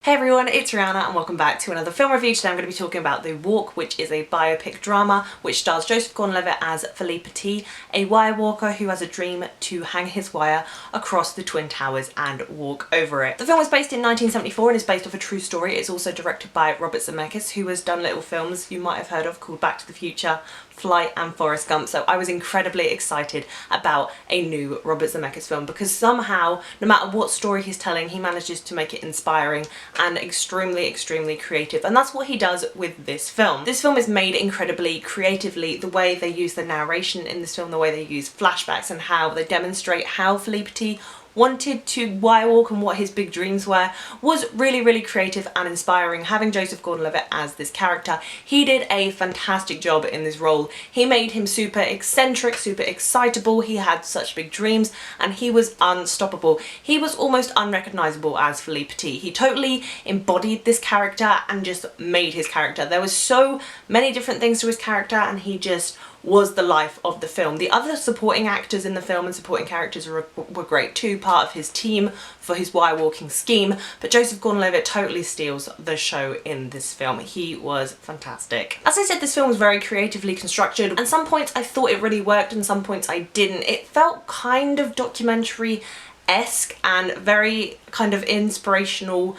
Hey everyone, it's Rihanna and welcome back to another film review. Today I'm going to be talking about The Walk, which is a biopic drama which stars Joseph Gordon-Levitt as Philippe Petit, a wire walker who has a dream to hang his wire across the Twin Towers and walk over it. The film was based in 1974 and is based off a true story. It's also directed by Robert Zemeckis, who has done little films you might have heard of called Back to the Future, Flight and Forrest Gump, so I was incredibly excited about a new Robert Zemeckis film because somehow, no matter what story he's telling, he manages to make it inspiring and extremely creative, and that's what he does with this film. This film is made incredibly creatively. The way they use the narration in this film, the way they use flashbacks and how they demonstrate how Philippe Petit wanted to wire walk and what his big dreams were was really creative and inspiring. Having Joseph Gordon-Levitt as this character, he did a fantastic job in this role. He made him super eccentric, super excitable, he had such big dreams, and he was unstoppable. He was almost unrecognisable as Philippe Petit. He totally embodied this character and just made his character. There was so many different things to his character and he just was the life of the film. The other supporting actors in the film and supporting characters were great too, part of his team for his wire walking scheme, but Joseph Gordon-Levitt totally steals the show in this film. He was fantastic. As I said, this film was very creatively constructed, and some points I thought it really worked and some points I didn't. It felt kind of documentary-esque and very kind of inspirational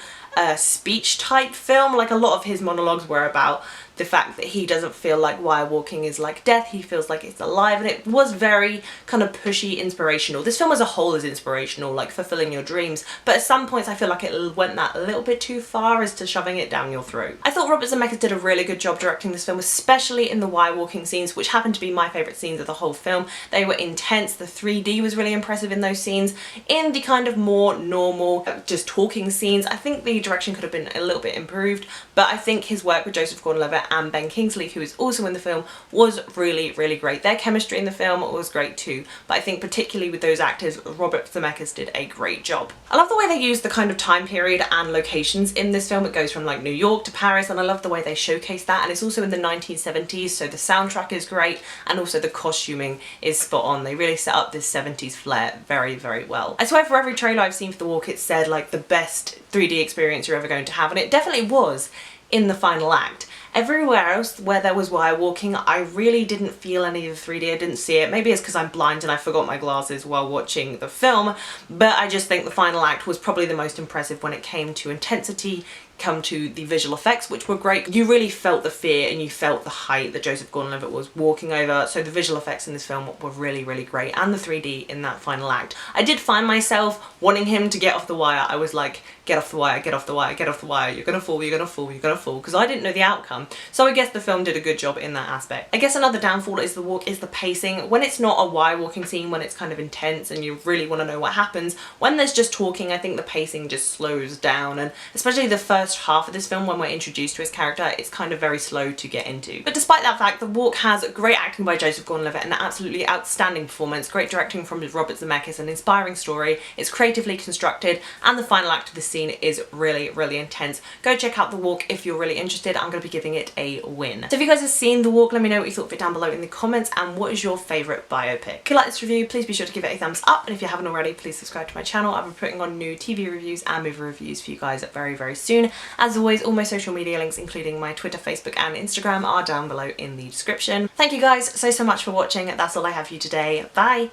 speech type film. Like, a lot of his monologues were about the fact that he doesn't feel like wire walking is like death, he feels like it's alive, and it was very kind of pushy, inspirational. This film as a whole is inspirational, like fulfilling your dreams, but at some points I feel like it went that a little bit too far as to shoving it down your throat. I thought Robert Zemeckis did a really good job directing this film, especially in the wire walking scenes, which happened to be my favourite scenes of the whole film. They were intense, the 3D was really impressive in those scenes. In the kind of more normal, just talking scenes, I think the direction could have been a little bit improved, but I think his work with Joseph Gordon-Levitt and Kingsley, who is also in the film, was really great. Their chemistry in the film was great too, but I think particularly with those actors, Robert Zemeckis did a great job. I love the way they use the kind of time period and locations in this film. It goes from like New York to Paris, and I love the way they showcase that, and it's also in the 1970s, so the soundtrack is great and also the costuming is spot on. They really set up this 70s flair very well. I swear for every trailer I've seen for The Walk it said like the best 3D experience you're ever going to have, and it definitely was in the final act. Everywhere else where there was wire walking, I really didn't feel any of the 3D, I didn't see it. Maybe it's because I'm blind and I forgot my glasses while watching the film, but I just think the final act was probably the most impressive when it came to intensity, come to the visual effects, which were great. You really felt the fear and you felt the height that Joseph Gordon-Levitt was walking over, so the visual effects in this film were really great, and the 3D in that final act. I did find myself wanting him to get off the wire. I was like, get off the wire, get off the wire, get off the wire, you're gonna fall, you're gonna fall, you're gonna fall, because I didn't know the outcome. So I guess the film did a good job in that aspect. I guess another downfall is The Walk is the pacing. When it's not a wire walking scene, when it's kind of intense and you really want to know what happens, when there's just talking, I think the pacing just slows down, and especially the first half of this film when we're introduced to his character, it's kind of very slow to get into. But despite that fact, The Walk has great acting by Joseph Gordon-Levitt, an absolutely outstanding performance, great directing from Robert Zemeckis, an inspiring story, it's creatively constructed, and the final act of the scene is really intense. Go check out The Walk if you're really interested. I'm going to be giving it a win. So if you guys have seen The Walk, let me know what you thought of it down below in the comments, and what is your favourite biopic. If you like this review, please be sure to give it a thumbs up, and if you haven't already, please subscribe to my channel. I'll be putting on new TV reviews and movie reviews for you guys very soon. As always, all my social media links, including my Twitter, Facebook and Instagram, are down below in the description. Thank you guys so much for watching. That's all I have for you today. Bye!